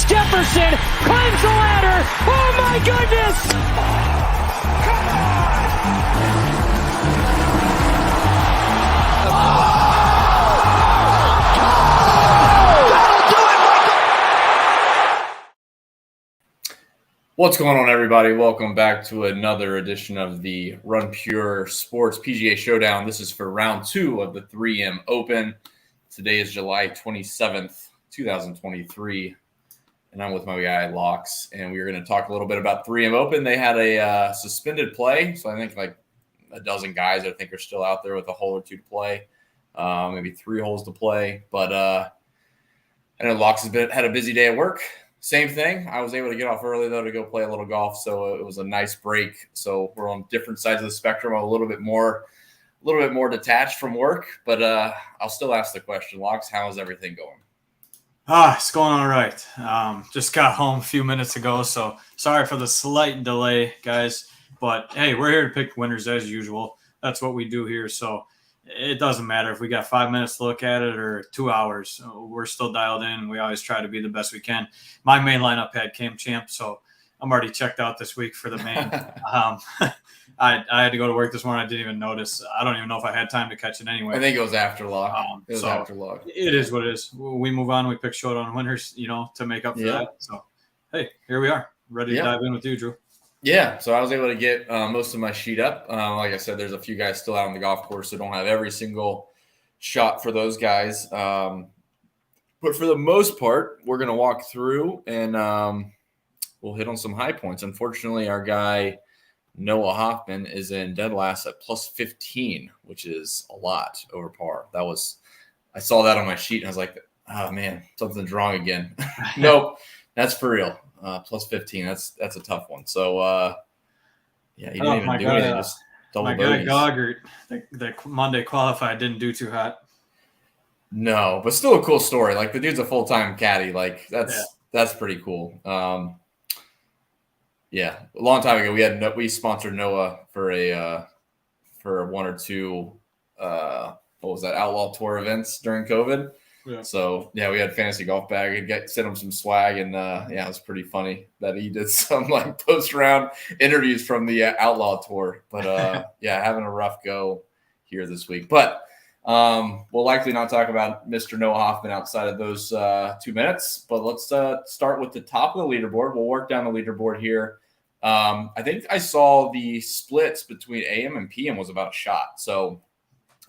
It's Jefferson, climbs the ladder. Oh my goodness! What's going on, everybody? Welcome back to another edition of the Run Pure Sports PGA Showdown. This is for round 2 of the 3M Open. Today is July 27th, 2023, and I'm with my guy Locks, and we're going to talk a little bit about 3M Open. They had a suspended play, so I think like a dozen guys I think are still out there with a hole or two to play, maybe 3 holes to play. But I know Locks had a busy day at work. Same thing. I was able to get off early, though, to go play a little golf, so it was a nice break. So we're on different sides of the spectrum. I'm a little bit more detached from work, but I'll still ask the question. Locks, how is everything going? It's going all right. Just got home a few minutes ago, so sorry for the slight delay, guys. But, hey, we're here to pick winners as usual. That's what we do here, so it doesn't matter if we got 5 minutes to look at it or 2 hours. We're still dialed in. We always try to be the best we can. My main lineup had Cam Champ, so I'm already checked out this week for the main. I had to go to work this morning. I didn't even notice. I don't even know if I had time to catch it anyway. I think it was after lock. After lock. It is what it is. We move on. We pick Showdown winners, to make up for that. So, hey, here we are. Ready to dive in with you, Drew. Yeah, so I was able to get most of my sheet up. Like I said, there's a few guys still out on the golf course, so don't have every single shot for those guys. But for the most part, we're going to walk through and we'll hit on some high points. Unfortunately, our guy Noah Hoffman is in dead last at plus 15, which is a lot over par. I saw that on my sheet and I was like, oh man, something's wrong again. Nope, that's for real. Plus 15. That's a tough one. So, he didn't even do anything. Just double my bogeys. guy Goggert, the Monday qualified, didn't do too hot. No, but still a cool story. Like the dude's a full-time caddy. Like that's pretty cool. A long time ago we sponsored Noah for one or two Outlaw Tour events during COVID. Yeah. So, we had fantasy golf bag and sent him some swag. And, it was pretty funny that he did some, post-round interviews from the Outlaw Tour. But, having a rough go here this week. But we'll likely not talk about Mr. Noah Hoffman outside of those 2 minutes. But let's start with the top of the leaderboard. We'll work down the leaderboard here. I think I saw the splits between AM and PM was about a shot. So,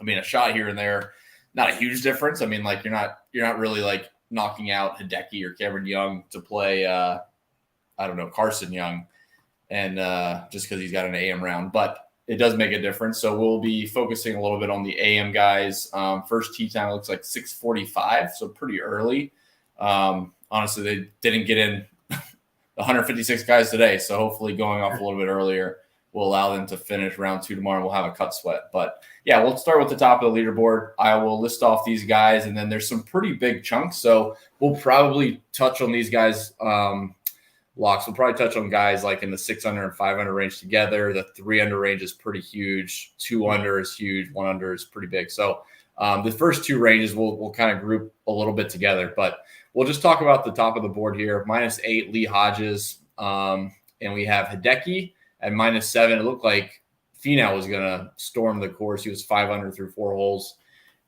a shot here and there. Not a huge difference. You're not really knocking out Hideki or Cameron Young to play, Carson Young, and just because he's got an AM round, but it does make a difference. So we'll be focusing a little bit on the AM guys. First tee time looks like 6:45, so pretty early. Honestly, they didn't get in 156 guys today, so hopefully going off a little bit earlier will allow them to finish round 2 tomorrow, and we'll have a cut sweat. But we'll start with the top of the leaderboard. I will list off these guys, and then there's some pretty big chunks. So we'll probably touch on these guys. Locks, we'll probably touch on guys in the 6 under and 5 under range together. The 3 under range is pretty huge. 2 under is huge. 1 under is pretty big. So the first 2 ranges we'll kind of group a little bit together, but we'll just talk about the top of the board here. -8, Lee Hodges, and we have Hideki at -7. It looked like Finau was going to storm the course. He was 5 under through 4 holes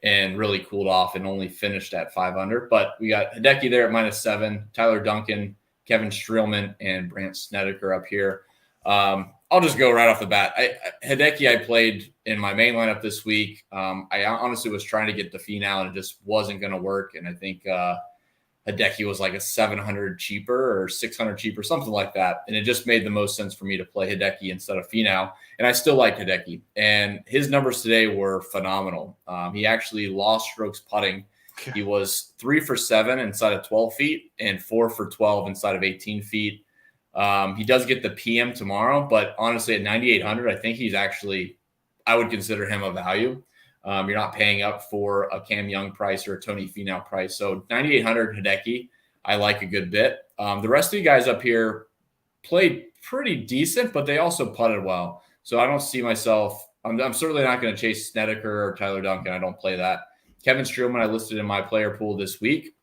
and really cooled off and only finished at 5 under. But we got Hideki there at -7, Tyler Duncan, Kevin Streelman, and Brandt Snedeker up here. I'll just go right off the bat. Hideki I played in my main lineup this week. I honestly was trying to get the Finau and it just wasn't going to work. And I think Hideki was like a 700 cheaper or 600 cheaper, something like that. And it just made the most sense for me to play Hideki instead of Finau. And I still like Hideki. And his numbers today were phenomenal. He actually lost strokes putting. He was 3 for 7 inside of 12 feet and 4 for 12 inside of 18 feet. He does get the PM tomorrow, but honestly at 9,800, I think he's actually, I would consider him a value. You're not paying up for a Cam Young price or a Tony Finau price. So 9,800 Hideki, I like a good bit. The rest of you guys up here played pretty decent, but they also putted well. So I don't see myself, I'm certainly not going to chase Snedeker or Tyler Duncan. I don't play that. Kevin Streelman, I listed in my player pool this week.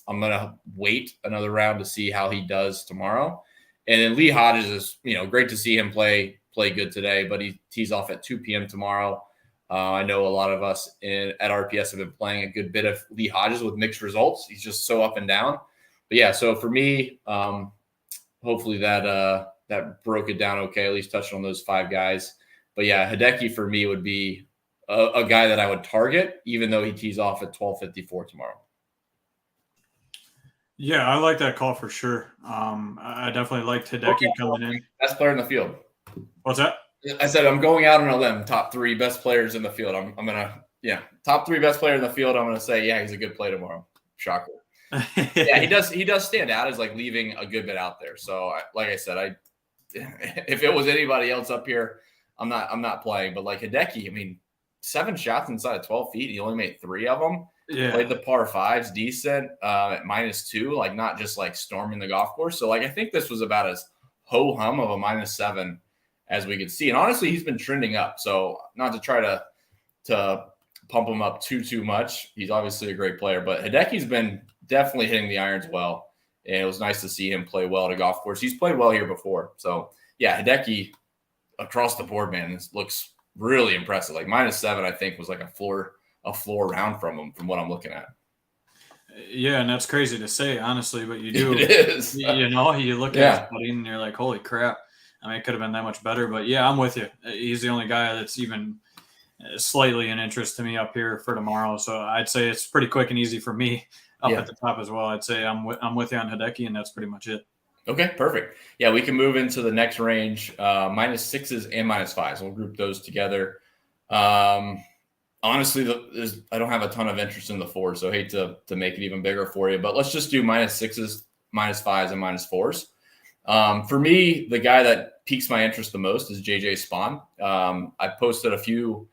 I'm going to wait another round to see how he does tomorrow. And then Lee Hodges is, great to see him play good today, but he tees off at 2 p.m. tomorrow. I know a lot of us at RPS have been playing a good bit of Lee Hodges with mixed results. He's just so up and down. But yeah, so for me, hopefully that broke it down okay, at least touching on those 5 guys. But yeah, Hideki for me would be a guy that I would target, even though he tees off at 12:54 tomorrow. Yeah, I like that call for sure. I definitely liked Hideki coming in. Best player in the field. What's that? I said I'm going out on a limb. Top 3 best players in the field. I'm gonna top 3 best player in the field. I'm gonna say he's a good play tomorrow. Shocker. Yeah, he does stand out as like leaving a good bit out there. So like I said, if it was anybody else up here, I'm not playing. But like Hideki, I mean, 7 shots inside of 12 feet. He only made 3 of them. Yeah. Played the par 5s decent at -2, like not just like storming the golf course. So like I think this was about as ho-hum of a -7 as we could see. And honestly, he's been trending up. So not to try to pump him up too much. He's obviously a great player, but Hideki's been definitely hitting the irons well. And it was nice to see him play well at a golf course. He's played well here before. So yeah, Hideki across the board, man, this looks really impressive. Like -7, I think, was like a floor round from him, from what I'm looking at. Yeah, and that's crazy to say, honestly, but you do. It is. You look at his putting and you're like, holy crap. I mean, it could have been that much better, but yeah, I'm with you. He's the only guy that's even slightly an interest to me up here for tomorrow. So I'd say it's pretty quick and easy for me up at the top as well. I'd say I'm with you on Hideki, and that's pretty much it. Okay, perfect. Yeah, we can move into the next range, -6s and -5s. We'll group those together. Honestly, I don't have a ton of interest in the 4s, so I hate to make it even bigger for you. But let's just do -6s, -5s, and -4s. For me, the guy that piques my interest the most is JJ Spaun. I posted a few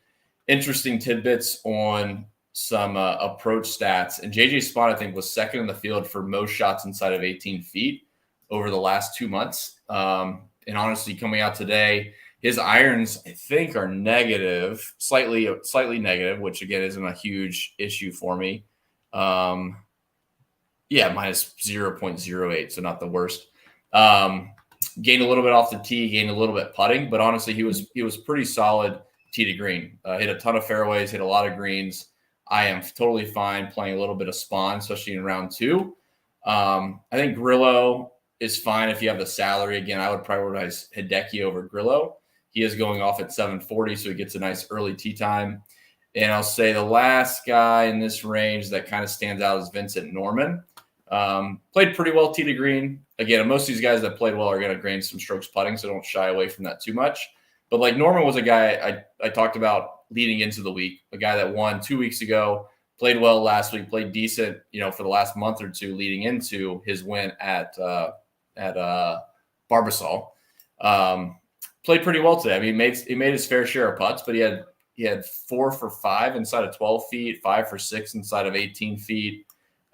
interesting tidbits on some approach stats, and JJ Spaun, I think, was second in the field for most shots inside of 18 feet over the last 2 months. And honestly, coming out today, his irons, I think, are negative, slightly negative, which again isn't a huge issue for me. -0.08, so not the worst. Gained a little bit off the tee, gained a little bit putting, but honestly, he was pretty solid tee to green. Hit a ton of fairways, hit a lot of greens. I am totally fine playing a little bit of Spaun, especially in round 2. I think Grillo is fine if you have the salary. Again, I would prioritize Hideki over Grillo. He is going off at 740, so he gets a nice early tee time. And I'll say the last guy in this range that kind of stands out is Vincent Norman. Played pretty well tee to green. Again, most of these guys that played well are going to gain some strokes putting, so don't shy away from that too much. But like Norman was a guy I talked about leading into the week, a guy that won 2 weeks ago, played well last week, played decent, for the last month or two leading into his win at Barbasol. Played pretty well today. I mean, he made his fair share of putts, but he had 4 for 5 inside of 12 feet, 5 for 6 inside of 18 feet,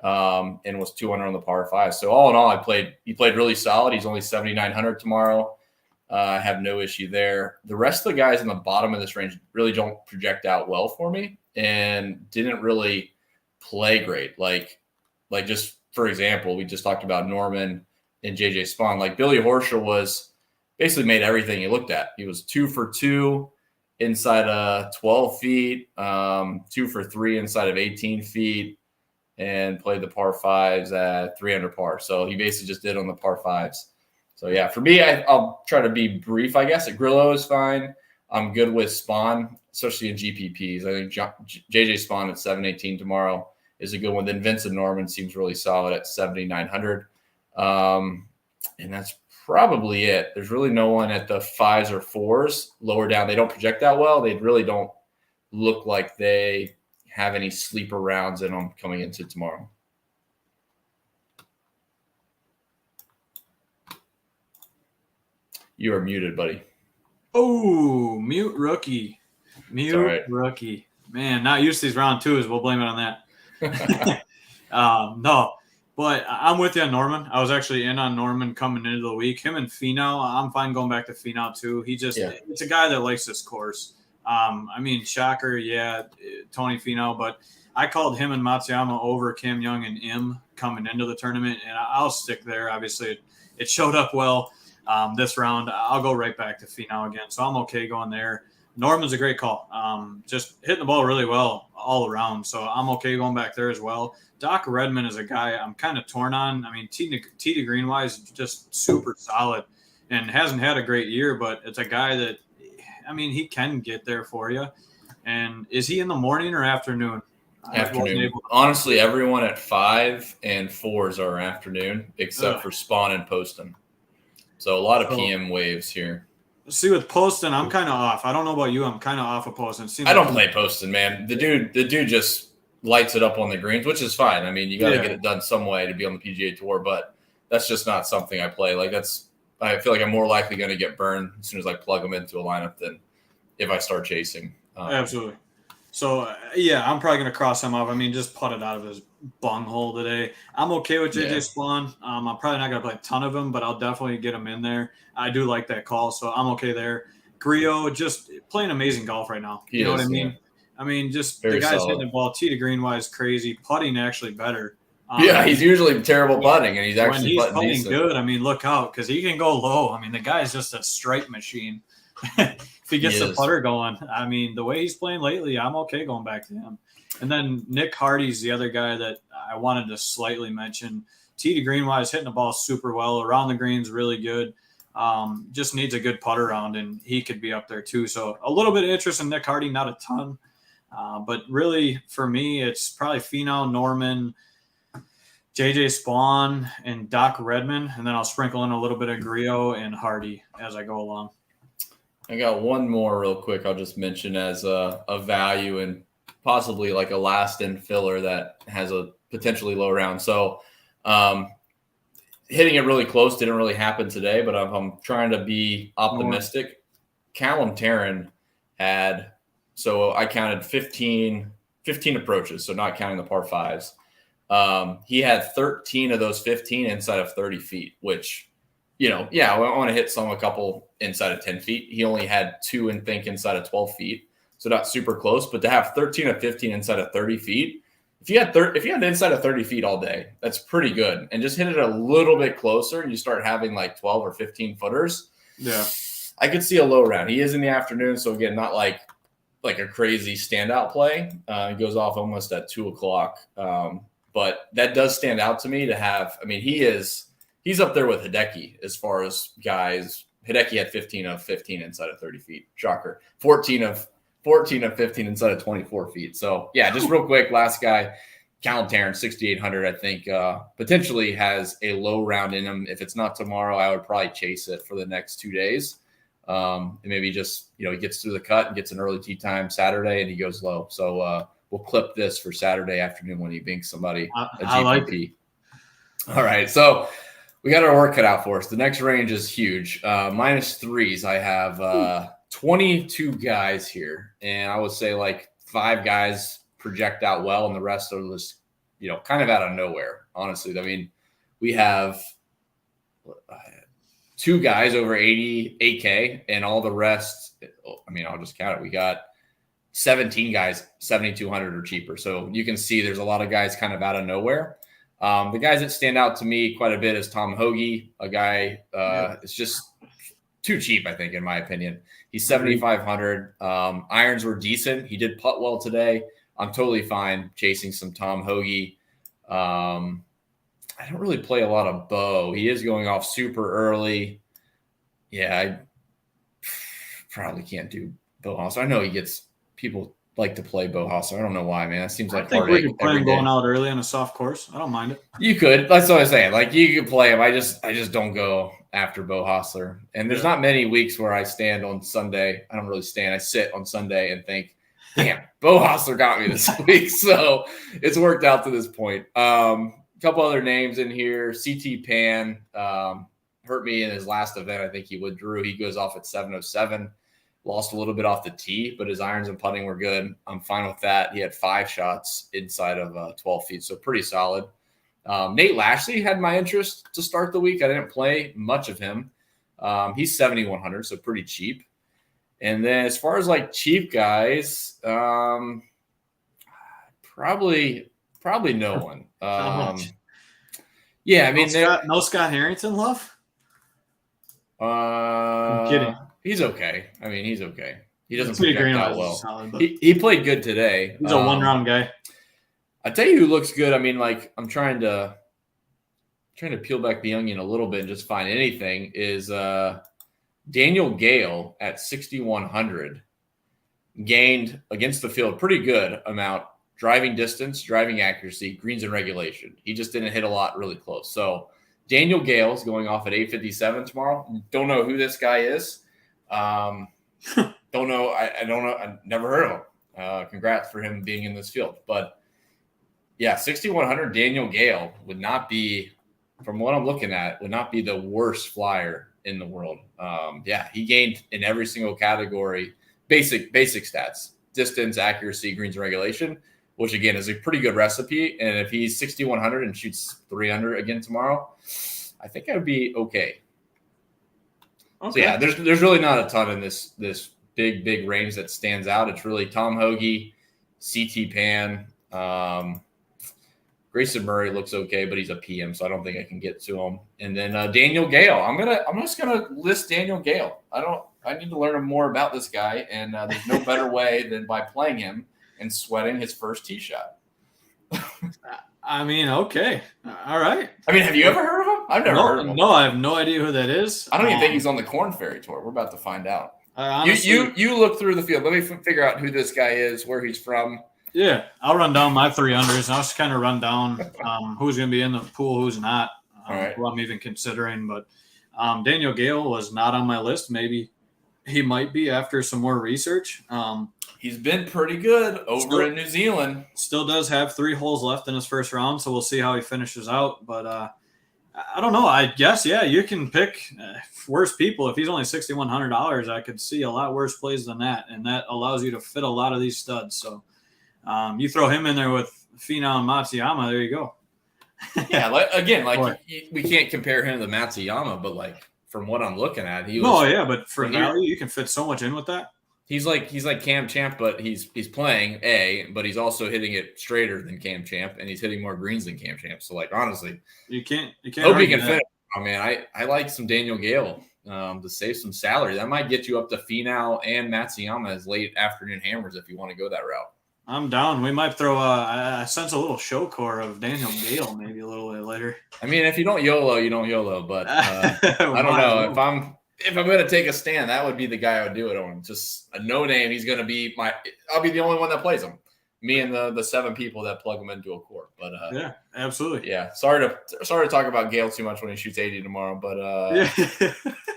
and was 2 under on the par 5. So all in all, he played really solid. He's only 7,900 tomorrow. I have no issue there. The rest of the guys in the bottom of this range really don't project out well for me and didn't really play great. Like just for example, we just talked about Norman and JJ Spaun. Like Billy Horschel was basically made everything he looked at. He was 2 for 2 inside 12 feet, 2 for 3 inside of 18 feet, and played the par 5s at 3 under par. So he basically just did on the par 5s. So yeah, for me, I'll try to be brief, I guess. Grillo is fine. I'm good with Spaun, especially in GPPs. I think JJ Spaun at 718 tomorrow is a good one. Then Vincent Norman seems really solid at 7,900. And that's probably it. There's really no one at the 5s or 4s lower down. They don't project that well. They really don't look like they have any sleeper rounds in them coming into tomorrow. You are muted, buddy. Oh, mute rookie. Rookie. Man, not used to these round 2s. We'll blame it on that. No. But I'm with you on Norman. I was actually in on Norman coming into the week. Him and Finau, I'm fine going back to Finau too. It's a guy that likes this course. I mean, shocker, Tony Finau, but I called him and Matsuyama over Cam Young and Im coming into the tournament, and I'll stick there. Obviously, it showed up well this round. I'll go right back to Finau again, so I'm okay going there. Norman's a great call. Just hitting the ball really well all around, so I'm okay going back there as well. Doc Redman is a guy I'm kind of torn on. I mean, tee to green wise, just super solid and hasn't had a great year, but it's a guy that, I mean, he can get there for you. And is he in the morning or afternoon? Afternoon. Honestly, everyone at 5 and 4s are afternoon, except for Spawn and Poston. So a lot of PM waves here. See, with Poston, I'm kind of off. I don't know about you. I'm kind of off of Poston. I don't play Poston, man. The dude just lights it up on the greens, which is fine. I mean, you got to get it done some way to be on the PGA Tour, but that's just not something I play. Like I feel like I'm more likely going to get burned as soon as I plug them into a lineup than if I start chasing. Absolutely. So, I'm probably going to cross him off. I mean, just put it out of his bunghole today. I'm okay with JJ Spawn. I'm probably not going to play a ton of him, but I'll definitely get him in there. I do like that call, so I'm okay there. Griot just playing amazing golf right now. You know what I mean? Yeah. I mean, just very the guy's solid. hitting the ball tee to green wise crazy, putting actually better. He's usually terrible putting, and he's actually putting good. I mean, look out because he can go low. I mean, the guy's just a strike machine. If he gets the putter going, I mean, the way he's playing lately, I'm okay going back to him. And then Nick Hardy's the other guy that I wanted to slightly mention. Tee to green wise, hitting the ball super well. Around the greens, really good. Just needs a good putter round, and he could be up there too. So a little bit of interest in Nick Hardy, not a ton. But really, for me, it's probably Finau, Norman, JJ Spawn, and Doc Redman. And then I'll sprinkle in a little bit of Griot and Hardy as I go along. I got one more real quick I'll just mention as a value and possibly like a last-in filler that has a potentially low round. So hitting it really close didn't really happen today, but I'm trying to be optimistic. Callum Tarrant had – so I counted 15 approaches, so not counting the par fives. He had 13 of those 15 inside of 30 feet, which – I want to hit a couple inside of 10 feet. He only had 2 inside of 12 feet. So not super close, but to have 13 of 15 inside of 30 feet, if you had inside of 30 feet all day, that's pretty good. And just hit it a little bit closer and you start having like 12 or 15 footers. Yeah. I could see a low round. He is in the afternoon. So again, not like a crazy standout play. He goes off almost at 2:00. But that does stand out to me to have, I mean, he's up there with Hideki as far as guys. Hideki had 15 of 15 inside of 30 feet. Shocker. 14 of 15 inside of 24 feet. So, just real quick, last guy, Callum Tarrant, 6,800, I think potentially has a low round in him. If it's not tomorrow, I would probably chase it for the next 2 days. And maybe just, he gets through the cut and gets an early tee time Saturday and he goes low. So we'll clip this for Saturday afternoon when he binks somebody a GPP. Like it. All right. So we got our work cut out for us. The next range is huge. -3s. I have 22 guys here. And I would say like 5 guys project out well and the rest are just, kind of out of nowhere, honestly. I mean, we have 2 guys over 88K and all the rest, I mean, I'll just count it. We got 17 guys, 7,200 or cheaper. So you can see there's a lot of guys kind of out of nowhere. The guys that stand out to me quite a bit is Tom Hoagie, a guy it's just too cheap, I think, in my opinion. He's 7,500. Irons were decent. He did putt well today. I'm totally fine chasing some Tom Hoagie. I don't really play a lot of Bo. He is going off super early. Yeah, I probably can't do Bo Hoss. I know people like to play Bo Hoss. I don't know why, man. That seems like I think we could play him going out early on a soft course. I don't mind it. You could. That's what I'm saying. Like you could play him. I just don't go after Bo Hossler. And there's not many weeks where I stand on Sunday. I don't really stand. I sit on Sunday and think, damn, Bo Hossler got me this week. So it's worked out to this point. A couple other names in here. CT Pan hurt me in his last event. I think he withdrew. He goes off at 7:07. Lost a little bit off the tee, but his irons and putting were good. I'm fine with that. He had 5 shots inside of 12 feet, so pretty solid. Nate Lashley had my interest to start the week. I didn't play much of him. He's 7,100, so pretty cheap. And then as far as like cheap guys, probably no one. Yeah, I mean, no Scott Harrington love. I'm kidding. He's okay. I mean, he's okay. He doesn't Sweet project Green out is well. solid, He played good today. He's a one-round guy. I tell you who looks good. I mean, like I'm trying to peel back the onion a little bit and just find anything. Is Daniel Gale at 6,100 gained against the field pretty good amount. Driving distance, driving accuracy, greens and regulation. He just didn't hit a lot really close. So Daniel Gale's going off at 857 tomorrow. Don't know who this guy is. Don't know. I don't know. I never heard of him. Congrats for him being in this field. But yeah, 6,100 Daniel Gale would not be, from what I'm looking at, would not be the worst flyer in the world. Yeah, he gained in every single category, basic stats, distance, accuracy, greens and regulation, which again is a pretty good recipe. And if he's 6,100 and shoots 300 again tomorrow, I think I would be okay. So yeah, there's really not a ton in this big range that stands out. It's really Tom Hoagie, CT Pan, Grayson Murray looks okay, but he's a PM, so I don't think I can get to him. And then Daniel Gale. I'm just gonna list Daniel Gale. I need to learn more about this guy, and there's no better way than by playing him and sweating his first tee shot. I mean, okay. All right. I mean, have you ever heard of him? I've never heard of him. No, I have no idea who that is. I don't even think he's on the Corn Ferry Tour. We're about to find out. Honestly, You look through the field. Let me figure out who this guy is, where he's from. Yeah, I'll run down my 300s. I'll just kind of run down who's going to be in the pool, who's not, All right. who I'm even considering. But Daniel Gale was not on my list. Maybe he might be after some more research. He's been pretty good over in New Zealand. Still does have 3 holes left in his first round, so we'll see how he finishes out. But I don't know. I guess, yeah, you can pick worse people. If he's only $6,100, I could see a lot worse plays than that, and that allows you to fit a lot of these studs. So you throw him in there with Finau and Matsuyama, there you go. Yeah, we can't compare him to Matsuyama, but like from what I'm looking at, but for value, you can fit so much in with that. He's like Cam Champ, but he's playing but he's also hitting it straighter than Cam Champ, and he's hitting more greens than Cam Champ. So like honestly, you can't hope he can fit. Oh man, I like some Daniel Gale to save some salary. That might get you up to Finau and Matsuyama as late afternoon hammers if you want to go that route. I'm down. We might throw I sense a little show core of Daniel Gale maybe a little bit later. I mean, if you don't YOLO, you don't YOLO. But I don't know if I'm going to take a stand, that would be the guy I would do it on. Just a no name. He's going to be I'll be the only one that plays him. Me and the 7 people that plug him into a court. But yeah, absolutely. Yeah. Sorry to talk about Gale too much when he shoots 80 tomorrow. But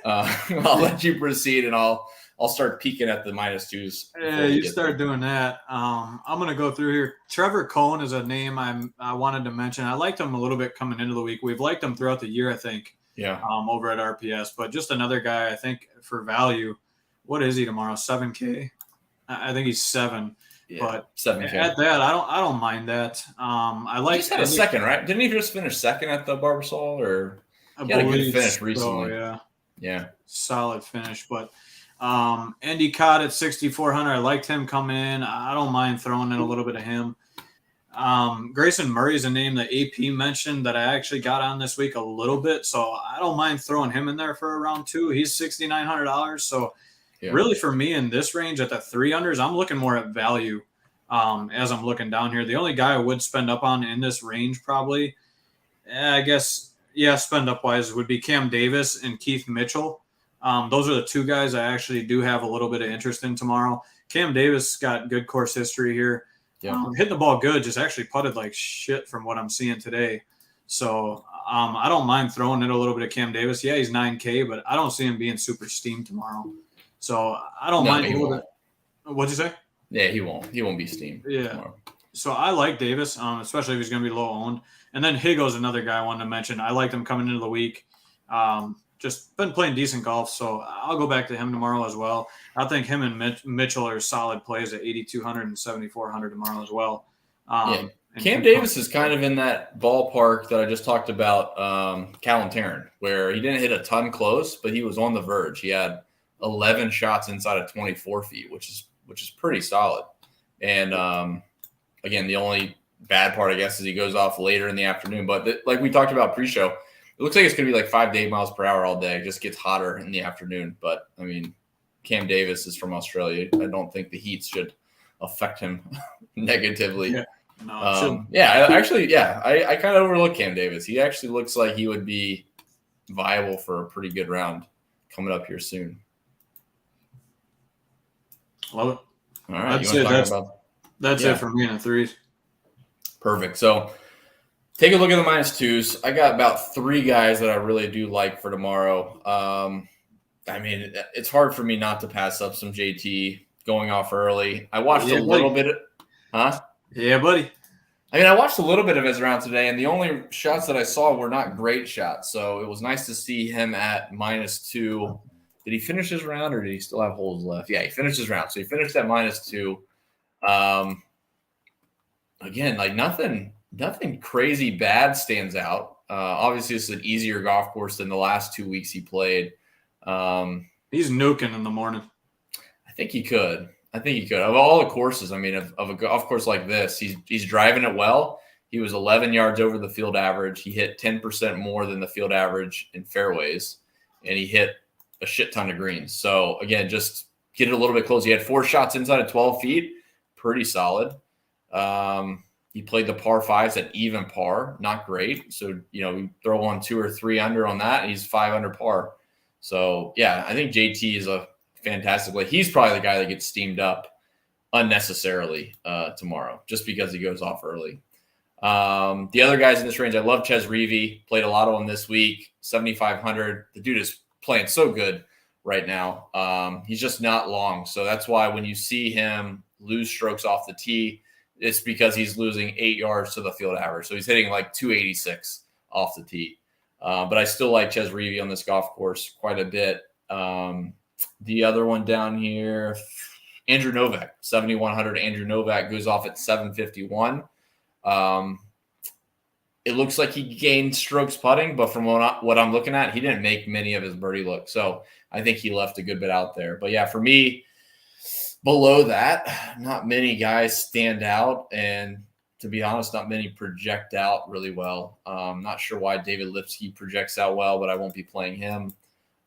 I'll let you proceed, and I'll start peeking at the -2s. Yeah, you start doing that. I'm going to go through here. Trevor Cohen is a name I wanted to mention. I liked him a little bit coming into the week. We've liked him throughout the year, I think. Yeah. Over at RPS, but just another guy I think for value. What is he tomorrow? 7K. I think he's 7. Yeah, but 7K. At that, I don't mind that. I like. He just had a second, right? Didn't he just finish second at the Barbasol, or he had a good finish recently? Yeah. Solid finish, but. Andy Cott at 6,400. I liked him coming in. I don't mind throwing in a little bit of him. Grayson Murray is a name that AP mentioned that I actually got on this week a little bit, so I don't mind throwing him in there for a round 2. He's $6,900. So really for me in this range at the 300s, I'm looking more at value as I'm looking down here. The only guy I would spend up on in this range probably, spend up wise would be Cam Davis and Keith Mitchell. Those are the 2 guys I actually do have a little bit of interest in tomorrow. Cam Davis got good course history here. Yeah. Hitting the ball good, just actually putted like shit from what I'm seeing today. So I don't mind throwing in a little bit of Cam Davis. Yeah, he's 9K, but I don't see him being super steamed tomorrow. So I don't mind. What'd you say? Yeah, he won't. He won't be steamed tomorrow. So I like Davis, especially if he's going to be low owned. And then Higo's another guy I wanted to mention. I liked him coming into the week. Just been playing decent golf, so I'll go back to him tomorrow as well. I think him and Mitchell are solid plays at 8,200 and 7,400 tomorrow as well. Cam Davis is kind of in that ballpark that I just talked about, Callum Tarrant, where he didn't hit a ton close, but he was on the verge. He had 11 shots inside of 24 feet, which is pretty solid. And again, the only bad part, I guess, is he goes off later in the afternoon. But like we talked about pre-show, it looks like it's going to be like 5 to 8 miles per hour all day. It just gets hotter in the afternoon. But, I mean, Cam Davis is from Australia. I don't think the heat should affect him negatively. Yeah. No, I kind of overlook Cam Davis. He actually looks like he would be viable for a pretty good round coming up here soon. Love it. All right. That's it for me in the threes. Perfect. So take a look at the -2s. I got about 3 guys that I really do like for tomorrow. I mean, it's hard for me not to pass up some JT going off early. I watched a little bit. Yeah, buddy. I mean, I watched a little bit of his round today, and the only shots that I saw were not great shots. So it was nice to see him at -2. Did he finish his round, or did he still have holes left? Yeah, he finished his round. So he finished at -2. Again, like nothing crazy bad stands out. Obviously, it's an easier golf course than the last 2 weeks he played. He's nuking in the morning. I think he could. Of all the courses, I mean, of a golf course like this, he's driving it well. He was 11 yards over the field average. He hit 10% more than the field average in fairways, and he hit a shit ton of greens. So, again, just get it a little bit close. He had 4 shots inside of 12 feet. Pretty solid. He played the par 5s at even par. Not great. So, we throw on 2 or 3 under on that, and he's 5 under par. So, yeah, I think JT is a fantastic play. He's probably the guy that gets steamed up unnecessarily tomorrow just because he goes off early. The other guys in this range, I love Ches Reavie. Played a lot of them this week, 7,500. The dude is playing so good right now. He's just not long. So that's why when you see him lose strokes off the tee, it's because he's losing 8 yards to the field average. So he's hitting like 286 off the tee. But I still like Ches Reavie on this golf course quite a bit. The other one down here, Andrew Novak, 7,100. Andrew Novak goes off at 751. It looks like he gained strokes putting, but from what I'm looking at, he didn't make many of his birdie looks. So I think he left a good bit out there. But yeah, for me, below that, not many guys stand out. And to be honest, not many project out really well. Not sure why David Lipsky projects out well, but I won't be playing him.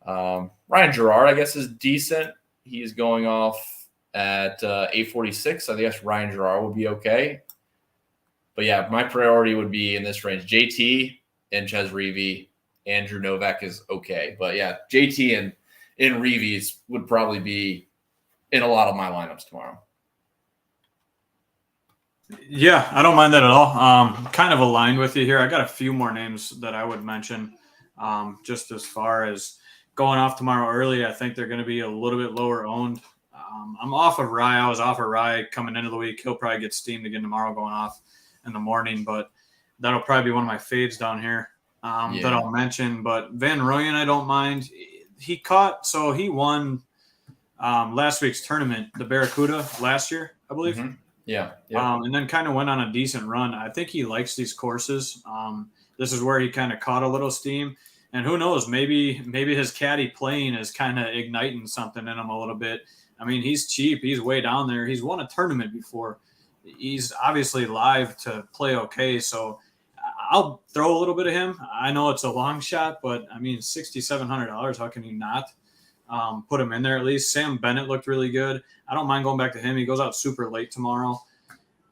Ryan Gerard, I guess, is decent. He is going off at 846. I guess Ryan Gerard would be okay. But yeah, my priority would be in this range, JT and Ches Reavie. Andrew Novak is okay. But yeah, JT and Reavie would probably be in a lot of my lineups tomorrow. Yeah, I don't mind that at all. Kind of aligned with you here. I got a few more names that I would mention. Just as far as going off tomorrow early, I think they're going to be a little bit lower owned. I'm off of Rye. I was off of Rye coming into the week. He'll probably get steamed again tomorrow going off in the morning, but that'll probably be one of my fades down here that I'll mention. But Van Rooyen, I don't mind. He won last week's tournament, the Barracuda last year, I believe. Mm-hmm. Yeah. And then kind of went on a decent run. I think he likes these courses. This is where he kind of caught a little steam. And who knows, maybe his caddy playing is kind of igniting something in him a little bit. I mean, he's cheap. He's way down there. He's won a tournament before. He's obviously live to play okay. So I'll throw a little bit of him. I know it's a long shot, but I mean, $6,700. How can you not put him in there at least? Sam Bennett looked really good. I don't mind going back to him. He goes out super late tomorrow.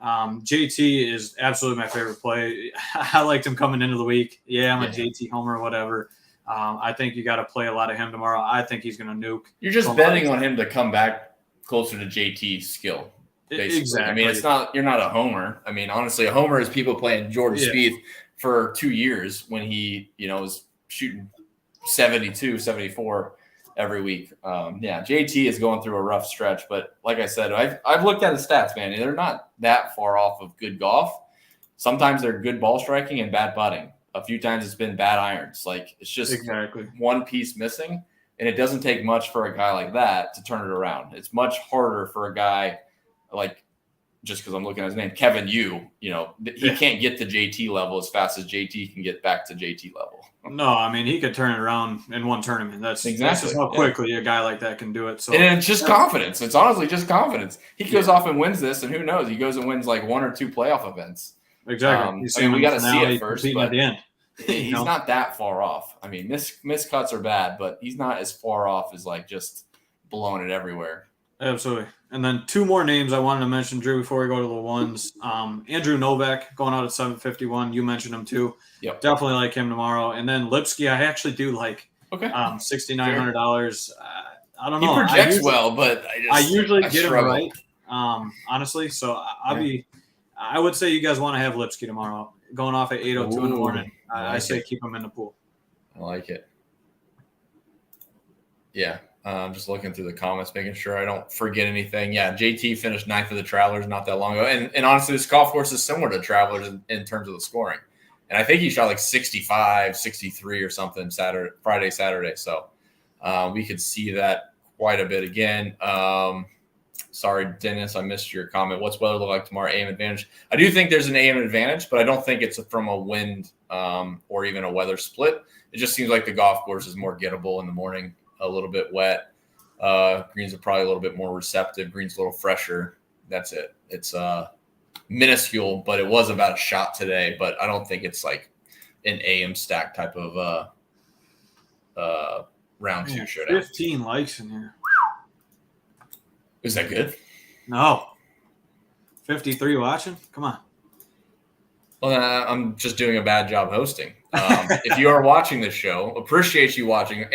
JT is absolutely my favorite play. I liked him coming into the week. Yeah, I'm a JT homer or whatever. I think you got to play a lot of him tomorrow. I think he's going to nuke. You're just betting on him to come back closer to JT's skill. Basically. Exactly. I mean, you're not a homer. I mean, honestly, a homer is people playing Jordan Spieth for 2 years when he, was shooting 72, 74 every week. JT is going through a rough stretch, but like I said, I've looked at the stats, man. They're not that far off of good golf. Sometimes they're good ball striking and bad putting. A few times it's been bad irons. Like it's just one piece missing, and it doesn't take much for a guy like that to turn it around. It's much harder for a guy like, just because I'm looking at his name, Kevin Yu, he can't get to JT level as fast as JT can get back to JT level. No, I mean, he could turn it around in one tournament. That's just how quickly a guy like that can do it. So, and it's just confidence. It's honestly just confidence. He goes off and wins this, and who knows? He goes and wins like 1 or 2 playoff events. Exactly. We got to see it first, but at the end. He's not that far off. I mean, miscuts are bad, but he's not as far off as like just blowing it everywhere. Absolutely. And then 2 more names I wanted to mention, Drew, before we go to the ones. Andrew Novak going out at 751. You mentioned him too. Yep. Definitely like him tomorrow. And then Lipsky, I actually do like. Okay. $6,900. I don't know. He projects well, but I usually get him right. Honestly, so I would say you guys want to have Lipsky tomorrow, going off at 8:02 in the morning. I say keep him in the pool. I like it. Yeah. I'm just looking through the comments, making sure I don't forget anything. Yeah, JT finished 9th of the Travelers not that long ago. And honestly, this golf course is similar to Travelers in terms of the scoring. And I think he shot like 65, 63 or something Friday, Saturday. So we could see that quite a bit again. Sorry, Dennis, I missed your comment. What's weather look like tomorrow? AM advantage. I do think there's an AM advantage, but I don't think it's from a wind or even a weather split. It just seems like the golf course is more gettable in the morning, a little bit wet. Greens are probably a little bit more receptive. Greens a little fresher. That's it. It's minuscule, but it was about a shot today. But I don't think it's like an AM stack type of round 2 showdown. 15 likes in here. Is that good? No. 53 watching? Come on. Well, I'm just doing a bad job hosting. If you are watching this show, appreciate you watching.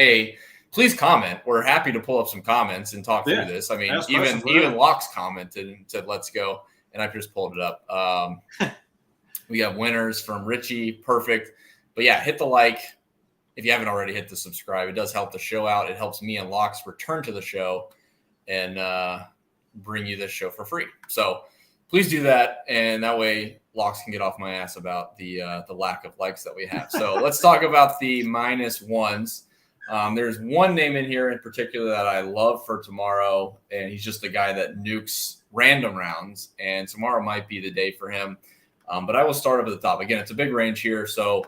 Please comment. We're happy to pull up some comments and talk through this. I mean, even Locks commented and said, let's go. And I just pulled it up. We have winners from Richie. Perfect. But yeah, hit the like. If you haven't already, hit the subscribe. It does help the show out. It helps me and Locks return to the show and bring you this show for free. So please do that. And that way Locks can get off my ass about the lack of likes that we have. So let's talk about the -1s. There's one name in here in particular that I love for tomorrow, and he's just a guy that nukes random rounds, and tomorrow might be the day for him. But I will start up at the top. Again, it's a big range here. So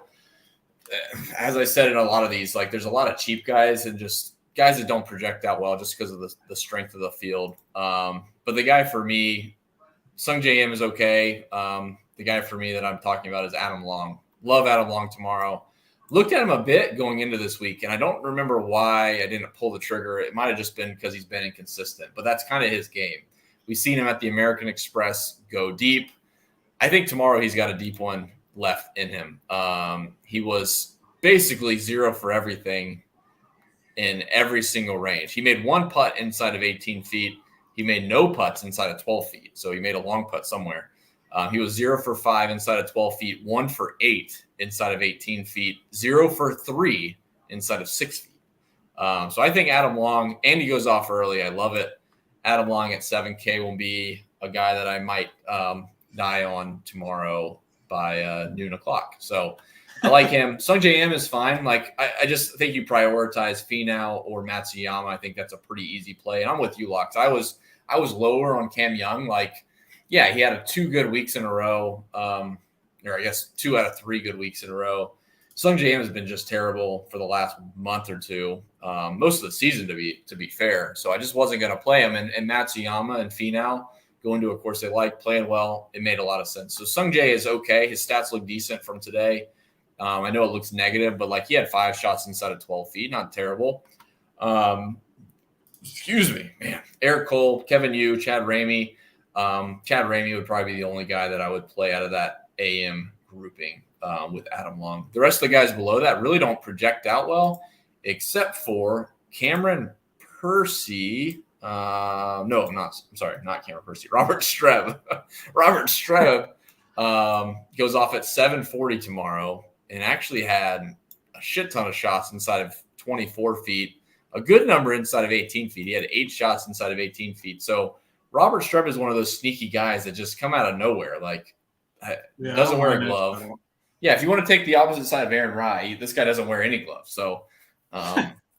as I said in a lot of these, like there's a lot of cheap guys and just guys that don't project that well just because of the strength of the field. But the guy for me, Sung J M is okay. The guy for me that I'm talking about is Adam Long. Love Adam Long tomorrow. Looked at him a bit going into this week, and I don't remember why I didn't pull the trigger. It might have just been because he's been inconsistent, but that's kind of his game. We've seen him at the American Express go deep. I think tomorrow he's got a deep one left in him. He was basically 0 for everything in every single range. He made 1 putt inside of 18 feet. He made no putts inside of 12 feet, so he made a long putt somewhere. He was 0 for 5 inside of 12 feet, 1 for 8 inside of 18 feet, 0 for 3 inside of 6 feet. So I think Adam Long, and he goes off early. I love it. Adam Long at 7K will be a guy that I might die on tomorrow by noon o'clock. So I like him. Sung J M is fine. Like I just think you prioritize Finau or Matsuyama. I think that's a pretty easy play. And I'm with you, Locks. I was lower on Cam Young. Like, yeah, he had 2 good weeks in a row, or I guess 2 out of 3 good weeks in a row. Sung J M has been just terrible for the last month or two, most of the season to be fair. So I just wasn't going to play him. And Matsuyama and Finau going to a course they like, playing well. It made a lot of sense. So Sung J is okay. His stats look decent from today. I know it looks negative, but like he had 5 shots inside of 12 feet, not terrible. Excuse me, man. Eric Cole, Kevin Yu, Chad Ramey. Chad Ramey would probably be the only guy that I would play out of that AM grouping with Adam Long. The rest of the guys below that really don't project out well, except for Cameron Percy. Not Cameron Percy. Robert Streb. Robert Streb goes off at 740 tomorrow and actually had a shit ton of shots inside of 24 feet, a good number inside of 18 feet. He had 8 shots inside of 18 feet. So Robert Streb is one of those sneaky guys that just come out of nowhere. Like, doesn't wear a glove. Yeah, if you want to take the opposite side of Aaron Rye, this guy doesn't wear any gloves. So,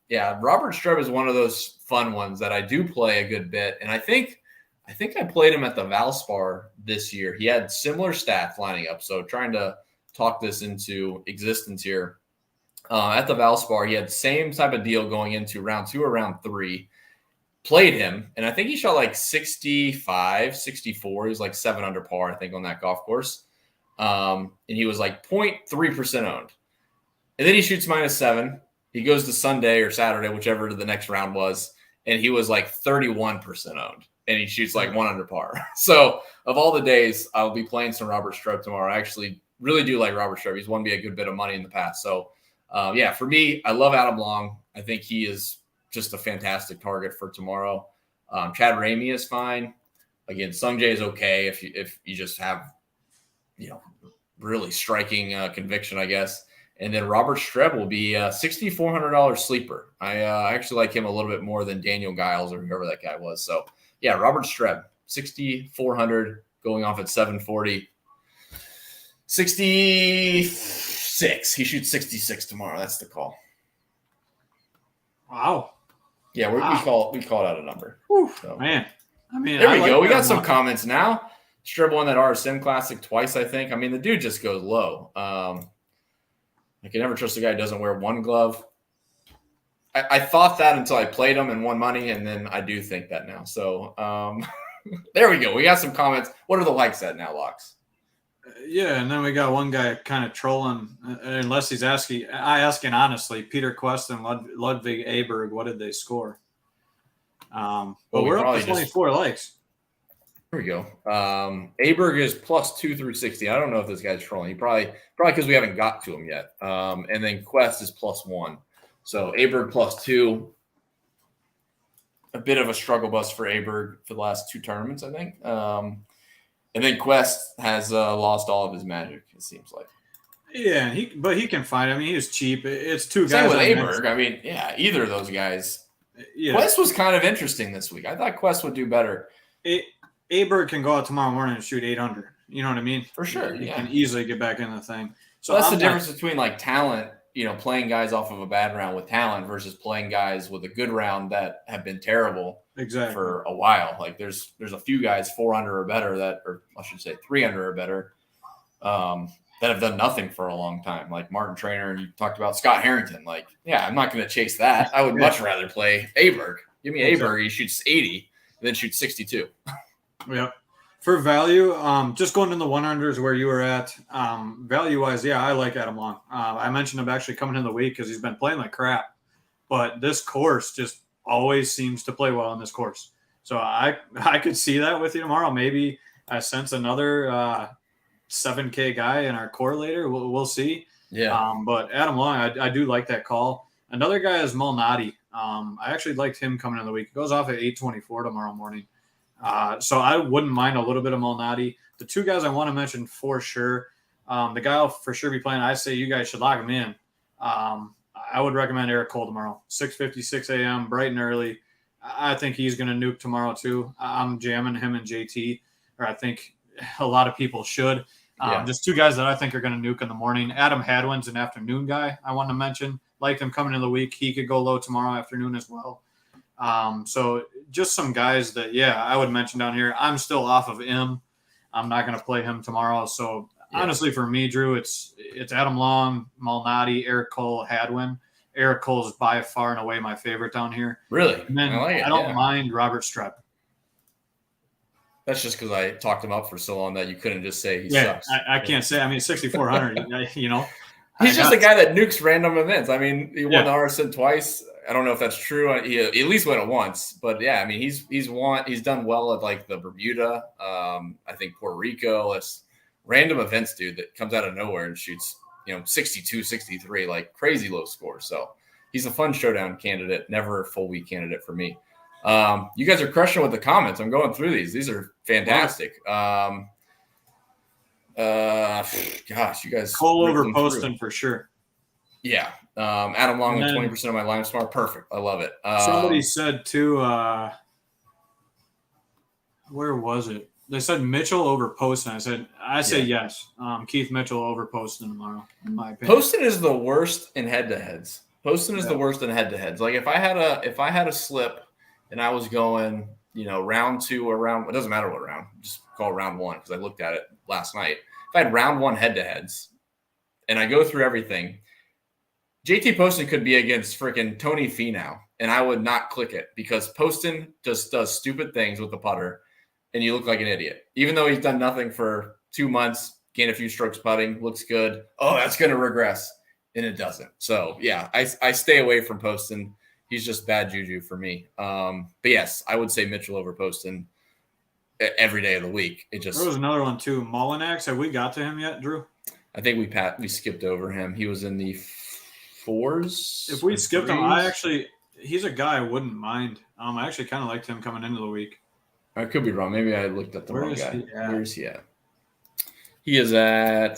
yeah, Robert Streb is one of those fun ones that I do play a good bit. And I think I played him at the Valspar this year. He had similar stats lining up. So trying to talk this into existence here. At the Valspar, he had the same type of deal going into round 2 or round 3. Played him, and I think he shot like 65, 64. He was like 7 under par, I think, on that golf course. And he was like 0.3% owned. And then he shoots -7. He goes to Sunday or Saturday, whichever the next round was, and he was like 31% owned. And he shoots like 1 under par. So of all the days, I'll be playing some Robert Streb tomorrow. I actually really do like Robert Streb. He's won me a good bit of money in the past. So, for me, I love Adam Long. I think he is just a fantastic target for tomorrow. Chad Ramey is fine. Again, Sung Jae is okay if you just have, really striking conviction, I guess. And then Robert Streb will be a $6,400 sleeper. I actually like him a little bit more than Daniel Giles or whoever that guy was. So, yeah, Robert Streb, 6,400 going off at 740. 66. He shoots 66 tomorrow. That's the call. Wow. Yeah, we call it out a number. So. Man. I mean, there we go. We got some comments now. Streb won that RSM Classic twice, I think. I mean, the dude just goes low. I can never trust a guy who doesn't wear one glove. I thought that until I played him and won money, and then I do think that now. So there we go. We got some comments. What are the likes at now, Locks? Yeah, and then we got one guy kind of trolling, unless he's asking honestly, Peter Quest and Ludwig Aberg, what did they score? But we're up to 24 likes. Here we go. Aberg is +2 through 60. I don't know if this guy's trolling. He probably because we haven't got to him yet. And then Quest is +1. So Aberg +2. A bit of a struggle bus for Aberg for the last 2 tournaments, I think. And then Quest has lost all of his magic, it seems like. Yeah, but he can find. I mean, he was cheap. It's 2 guys. Same with Aberg. I mean, yeah, either of those guys. Yeah. Quest was kind of interesting this week. I thought Quest would do better. Aberg can go out tomorrow morning and shoot 800. You know what I mean? For sure. He can easily get back in the thing. So that's the difference between like talent, playing guys off of a bad round with talent versus playing guys with a good round that have been terrible for a while. Like there's a few guys 4 under or better or I should say 3 under or better that have done nothing for a long time. Like Martin Trainer, and you talked about Scott Harrington. Like, yeah, I'm not going to chase that. I would much rather play Aberg. Give me Aberg. He shoots 80 and then shoots 62. Yep. For value, just going in the 100s where you were at, value-wise, yeah, I like Adam Long. I mentioned him actually coming in the week because he's been playing like crap. But this course just always seems to play well in this course. So I could see that with you tomorrow. Maybe I sense another 7K guy in our correlator. We'll see. Yeah. But Adam Long, I do like that call. Another guy is Malnati. I actually liked him coming in the week. It goes off at 8:24 tomorrow morning. So I wouldn't mind a little bit of Malnati. The 2 guys I want to mention for sure, the guy will for sure be playing. I say you guys should lock him in. I would recommend Eric Cole tomorrow, 6:56 a.m., bright and early. I think he's going to nuke tomorrow too. I'm jamming him and JT, or I think a lot of people should. Just 2 guys that I think are going to nuke in the morning. Adam Hadwin's an afternoon guy I want to mention. Like him coming in the week. He could go low tomorrow afternoon as well. So just some guys that, I would mention down here. I'm still off of him. I'm not going to play him tomorrow. So honestly, for me, Drew, it's Adam Long, Malnati, Eric Cole, Hadwin. Eric Cole is by far and away my favorite down here. Really? And then I don't mind Robert Streb. That's just because I talked him up for so long that you couldn't just say he sucks. I can't say. I mean, 6,400, He's just a guy that nukes random events. I mean, he won the RSM twice. I don't know if that's true. He at least won it once, but yeah, I mean, he's done well at like the Bermuda, I think Puerto Rico. It's random events, dude, that comes out of nowhere and shoots, 62, 63, like crazy low score. So he's a fun showdown candidate, never a full week candidate for me. You guys are crushing with the comments. I'm going through these. These are fantastic. Gosh, you guys. Cole over Poston for sure. Yeah. Adam Long with 20% of my line smart. Perfect. I love it. Somebody said too, where was it? They said Mitchell over Poston. I say yes. Keith Mitchell over Poston tomorrow, in my opinion. Poston is the worst in head-to-heads. The worst in head-to-heads. Like if I had a slip and I was going, round 2 or round, it doesn't matter what round, just call round 1 because I looked at it last night. If I had round 1 head-to-heads and I go through everything, JT Poston could be against freaking Tony Finau, and I would not click it because Poston just does stupid things with the putter, and you look like an idiot. Even though he's done nothing for 2 months, gain a few strokes putting, looks good. Oh, that's going to regress. And it doesn't. So, yeah, I stay away from Poston. He's just bad juju for me. But, yes, I would say Mitchell over Poston every day of the week. There was another one, too. Mullinax. Have we got to him yet, Drew? I think we skipped over him. He was in the 4s. If we skipped him, he's a guy I wouldn't mind. I actually kind of liked him coming into the week. I could be wrong. Maybe I looked at the wrong guy. Where is he at? He is at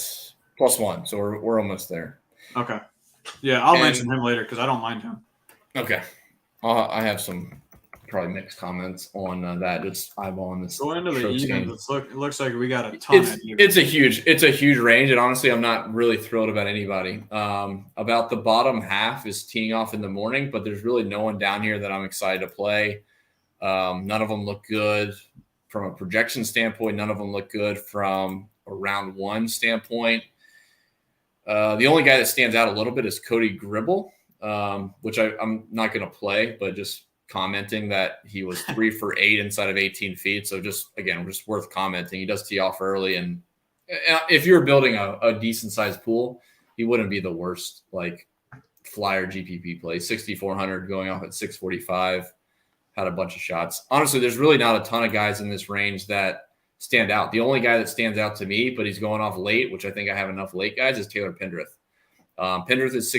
+1, so we're almost there. Okay. Yeah, I'll mention him later because I don't mind him. Okay. I have some probably mixed comments on that. Just eyeballing this. Go into the evens. It looks like we got a ton of evens. It's a huge range, and honestly, I'm not really thrilled about anybody. About the bottom half is teeing off in the morning, but there's really no one down here that I'm excited to play. None of them look good from a projection standpoint. None of them look good from a round one standpoint. The only guy that stands out a little bit is Cody Gribble, which I'm not going to play, but just commenting that he was 3 for 8 inside of 18 feet. So just worth commenting. He does tee off early. And if you're building a decent sized pool, he wouldn't be the worst, like flyer GPP play. 6,400 going off at 645, had a bunch of shots. Honestly, there's really not a ton of guys in this range that stand out. The only guy that stands out to me, but he's going off late, which I think I have enough late guys, is Taylor Pendrith. Pendrith is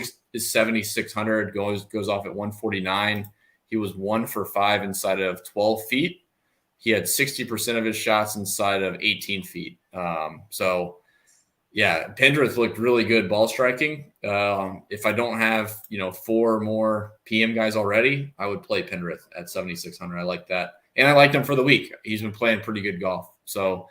7,600, goes off at 149. He was 1 for 5 inside of 12 feet. He had 60% of his shots inside of 18 feet. So, yeah, Pendrith looked really good ball striking. If I don't have, 4 more PM guys already, I would play Pendrith at 7,600. I like that. And I liked him for the week. He's been playing pretty good golf. So,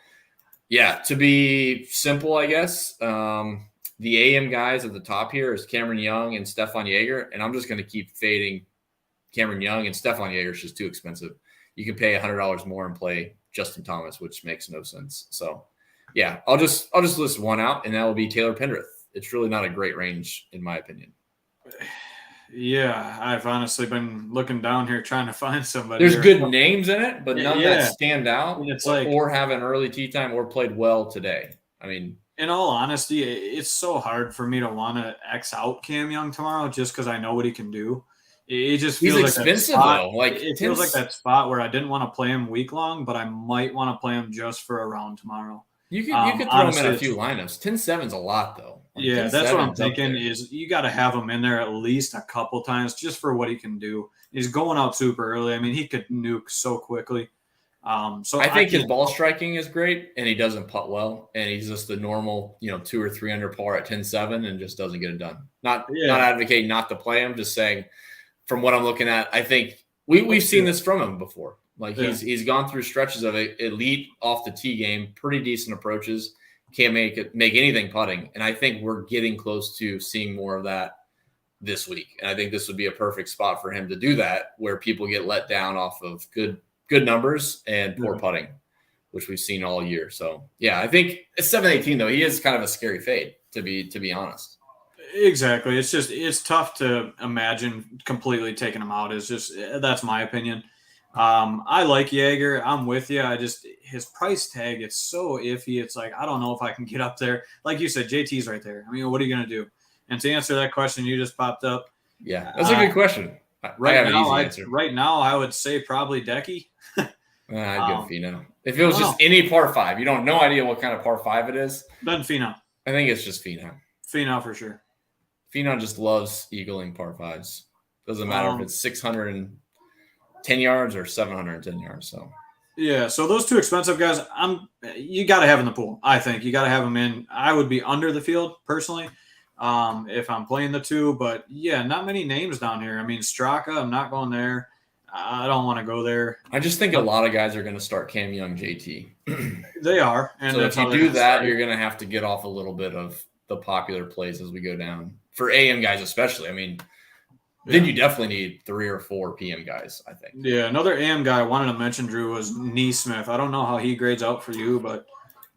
yeah, to be simple, I guess, the AM guys at the top here is Cameron Young and Stefan Jaeger, and I'm just going to keep fading Cameron Young, and Stefan Jaeger is just too expensive. You can pay $100 more and play Justin Thomas, which makes no sense. So, yeah, I'll just list one out, and that will be Taylor Pendrith. It's really not a great range, in my opinion. Yeah, I've honestly been looking down here trying to find somebody. There's good names in it, but none that stand out or have an early tee time or played well today. I mean, in all honesty, it's so hard for me to want to X out Cam Young tomorrow just because I know what he can do. It just feels he's like expensive, that spot, though. Like it feels like that spot where I didn't want to play him week long, but I might want to play him just for a round tomorrow. You could throw him in a few lineups. 10-7's a lot, though. Yeah, that's what I'm thinking is you got to have him in there at least a couple times just for what he can do. He's going out super early. I mean, he could nuke so quickly. So I think his ball striking is great, and he doesn't putt well, and he's just the normal, 2 or 3 under par at 10-7 and just doesn't get it done. Not advocating not to play him, just saying from what I'm looking at, I think we've seen this from him before. Like he's gone through stretches of elite off the tee game, pretty decent approaches, can't make anything putting, and I think we're getting close to seeing more of that this week. And I think this would be a perfect spot for him to do that, where people get let down off of good numbers and poor putting, which we've seen all year. So yeah, I think it's 7-18 though. He is kind of a scary fade to be honest. Exactly. It's tough to imagine completely taking him out. That's my opinion. I like Jaeger. I'm with you. His price tag, it's so iffy. It's like, I don't know if I can get up there. Like you said, JT's right there. I mean, what are you going to do? And to answer that question you just popped up. Yeah, that's a good question. Right now, I would say probably Decky. I'd go Finau. If it was just any par 5, you don't no idea what kind of par 5 it is. Then Finau. I think it's just Finau. Finau for sure. Finau just loves eagling par 5s. Doesn't matter if it's 610 yards or 710 yards. So yeah, so those two expensive guys, you got to have in the pool. I think you got to have them in. I would be under the field personally. If I'm playing the two, but yeah, not many names down here. I mean, Straka, I'm not going there. I don't want to go there. I just think a lot of guys are going to start Cam Young JT. They are. And so if you do that, you're going to have to get off a little bit of the popular plays as we go down. For AM guys especially, I mean, then you definitely need 3 or 4 PM guys, I think. Yeah, another AM guy I wanted to mention, Drew, was Neesmith. I don't know how he grades out for you, but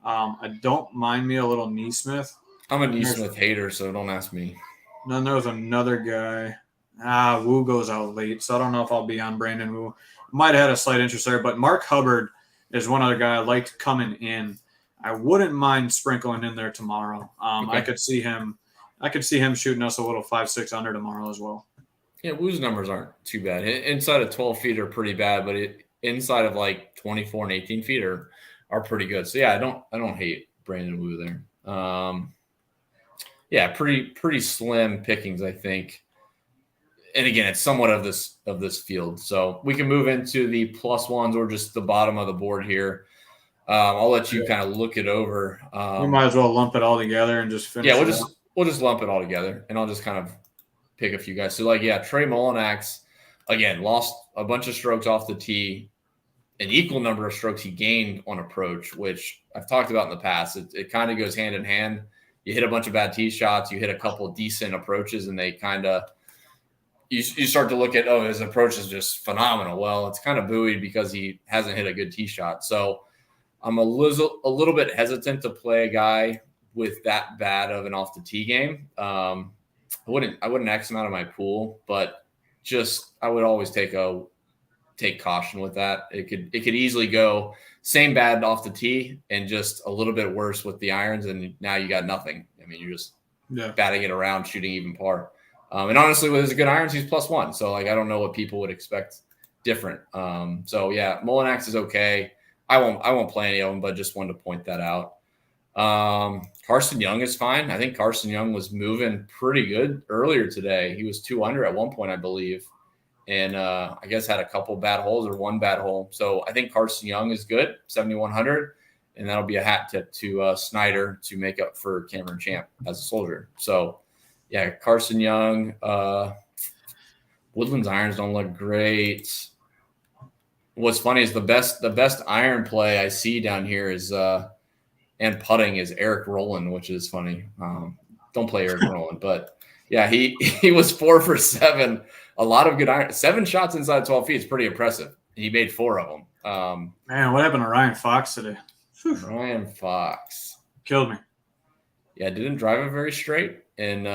I don't mind me a little Neesmith. I'm a Neesmith hater, so don't ask me. Then there was another guy. Wu goes out late, so I don't know if I'll be on Brandon Wu. Might have had a slight interest there, but Mark Hubbard is one other guy I liked coming in. I wouldn't mind sprinkling in there tomorrow. Okay. I could see him shooting us a little 5-6 under tomorrow as well. Yeah, Woo's numbers aren't too bad. Inside of 12 feet are pretty bad, but inside of like 24 and 18 feet are pretty good. So yeah, I don't hate Brandon Woo there. Yeah, pretty slim pickings, I think. And again, it's somewhat of this field. So we can move into the plus ones or just the bottom of the board here. I'll let you kind of look it over. We might as well lump it all together and just finish. Yeah, we'll just lump it all together, and I'll just kind of pick a few guys. So Trey Mullinax, again, lost a bunch of strokes off the tee, an equal number of strokes he gained on approach, which I've talked about in the past. It kind of goes hand in hand. You hit a bunch of bad tee shots, you hit a couple of decent approaches, and they kind of you start to look at, his approach is just phenomenal. Well, it's kind of buoyed because he hasn't hit a good tee shot. So I'm a little bit hesitant to play a guy with that bad of an off the tee game. I wouldn't X him out of my pool, but just I would always take caution with that. It could easily go same bad off the tee and just a little bit worse with the irons, and now you got nothing. I mean, you're just batting it around, shooting even par. And honestly, with his good irons, he's +1. So I don't know what people would expect different. So yeah, Mullinax is okay. I won't play any of them, but just wanted to point that out. Carson Young is fine. I think Carson Young was moving pretty good earlier today. He was 2 under at one point, I believe. And I guess had a couple bad holes or one bad hole. So I think Carson Young is good, 7,100. And that'll be a hat tip to Snyder to make up for Cameron Champ as a soldier. So yeah, Carson Young. Woodland's irons don't look great. What's funny is the best iron play I see down here is and putting is Eric Rowland, which is funny. Don't play Eric Rowland, but yeah, he was 4 for 7. A lot of good iron. 7 shots inside 12 feet is pretty impressive. He made 4 of them. Man, what happened to Ryan Fox today? Ryan Fox killed me. Yeah, didn't drive it very straight, and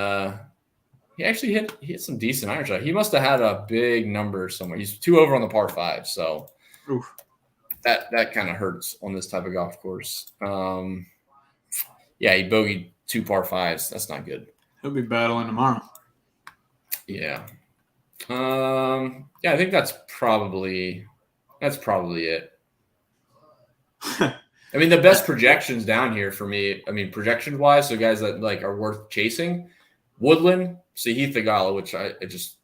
he actually hit some decent iron shot. He must have had a big number somewhere. He's 2 over on the par 5, so that kind of hurts on this type of golf course. Yeah, he bogeyed 2 par 5s. That's not good. He'll be battling tomorrow. Yeah. Yeah, I think that's probably it. I mean, the best projections down here for me, projection wise, so guys that are worth chasing, Woodland, Sahith Theegala, which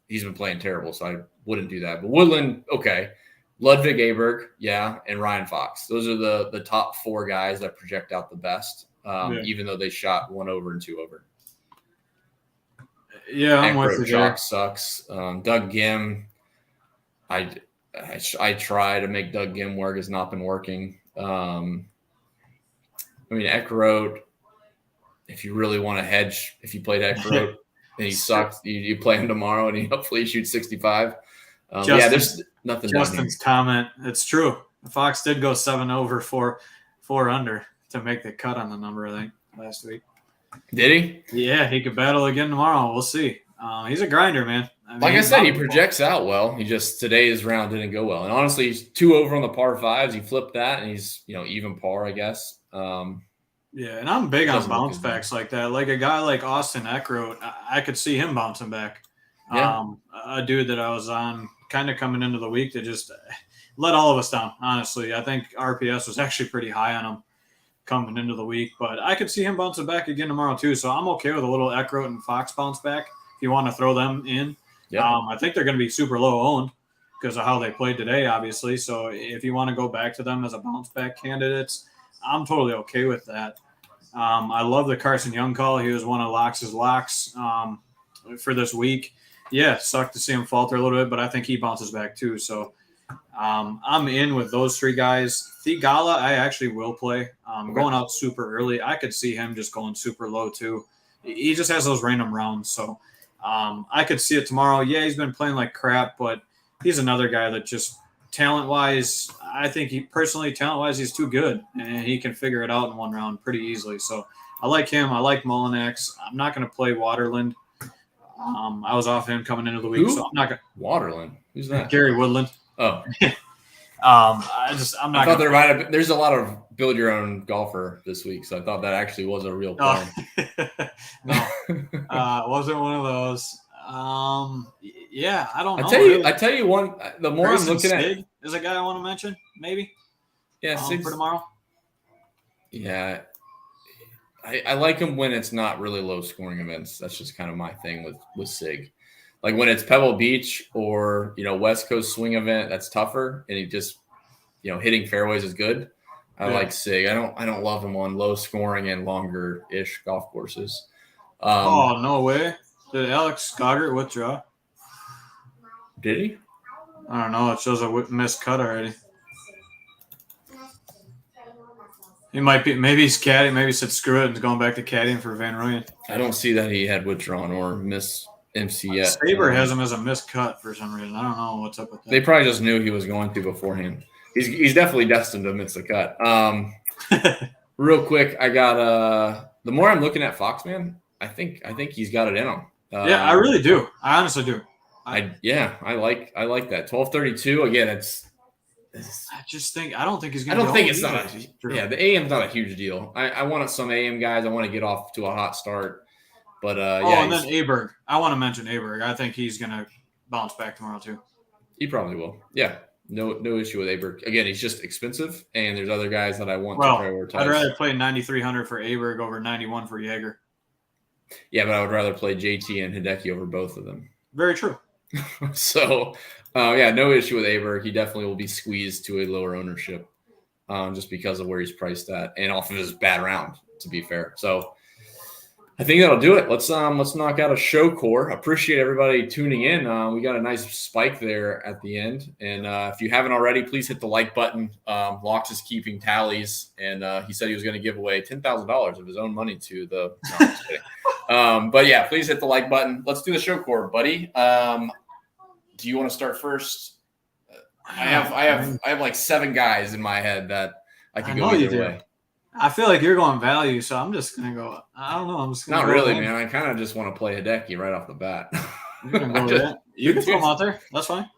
he's been playing terrible, so I wouldn't do that. But Woodland, okay. Ludwig Aberg, yeah, and Ryan Fox. Those are the top 4 guys that project out the best, even though they shot 1 over and 2 over. Yeah, I'm with you. Chalk sucks. Doug Gim, I try to make Doug Gim work. Has not been working. Eckroat, if you really want to hedge, if you played Eckroat and he sucked, you play him tomorrow and hopefully he shoots 65. There's nothing. Justin's comment, it's true. Fox did go 7 over 4 under to make the cut on the number, I think, last week. Did he? Yeah, he could battle again tomorrow. We'll see. He's a grinder, man. I said, he projects out well. He just today's round didn't go well. And honestly, he's 2 over on the par 5s. He flipped that, and he's even par, I guess. Yeah, and I'm big on bounce backs like that. Like a guy like Austin Eckroat, I could see him bouncing back. Yeah. A dude that I was on kind of coming into the week that just let all of us down, honestly. I think RPS was actually pretty high on him coming into the week, but I could see him bouncing back again tomorrow too. So I'm okay with a little Eckroat and Fox bounce back if you want to throw them in. Yeah. I think they're going to be super low owned because of how they played today, obviously. So if you want to go back to them as a bounce back candidates, I'm totally okay with that. I love the Carson Young call. He was one of Lox's locks for this week. Yeah, sucked to see him falter a little bit, but I think he bounces back too. So I'm in with those 3 guys. Theegala, I actually will play. Going out super early. I could see him just going super low too. He just has those random rounds. So I could see it tomorrow. Yeah, he's been playing like crap, but he's another guy that just talent-wise, I think talent-wise, he's too good, and he can figure it out in one round pretty easily. So I like him. I like Mullinax. I'm not going to play Waterland. I was off him coming into the week, so I'm not going to. Waterland? Who's that? Gary Woodland. Oh. I'm not. I thought there might have been. There's a lot of build your own golfer this week, so I thought that actually was a real Oh. plan. No, wasn't one of those. Yeah, I don't know. I tell you one. The more I'm looking at, is a guy I want to mention, maybe. Yeah, for tomorrow. Yeah, I like him when it's not really low scoring events. That's just kind of my thing with Sig. Like when it's Pebble Beach or West Coast swing event, that's tougher, and he just hitting fairways is good. I like Sig. I don't love him on low scoring and longer ish golf courses. Oh no way! Did Alex Goddard withdraw? Did he? I don't know. It shows a missed cut already. He might be. Maybe he's caddying. Maybe he said screw it and is going back to caddying for Van Rooyen. I don't see that he had withdrawn or missed MC yet. Saber has him as a missed cut for some reason. I don't know what's up with that. They probably just knew he was going to beforehand. He's definitely destined to miss the cut. Real quick, I got the more I'm looking at Fox, man, I think he's got it in him. Yeah, I really do. I honestly do. I like that 12:32 again. I just think I don't think he's going. I don't think it's not. The AM's not a huge deal. I wanted some AM guys. I want to get off to a hot start, but and then Aberg. I want to mention Aberg. I think he's going to bounce back tomorrow too. He probably will. Yeah, no issue with Aberg. Again, he's just expensive, and there's other guys that I want to prioritize. I'd rather play 9,300 for Aberg over 91 for Jaeger. Yeah, but I would rather play JT and Hideki over both of them. Very true. So, no issue with Aberg. He definitely will be squeezed to a lower ownership just because of where he's priced at and off of his bad round, to be fair. So, I think that'll do it. Let's knock out a show core. Appreciate everybody tuning in. We got a nice spike there at the end. And if you haven't already, please hit the like button. Locks is keeping tallies. And he said he was going to give away $10,000 of his own money to the – no, I'm just kidding. But, yeah, please hit the like button. Let's do the show core, buddy. Do you want to start first? I have like 7 guys in my head that I can go either way. I feel like you're going value, so I'm just going to go – I don't know. I'm just going to Not really, man. I kind of just want to play Hideki right off the bat. You can go with that. You can throw him out there. That's fine.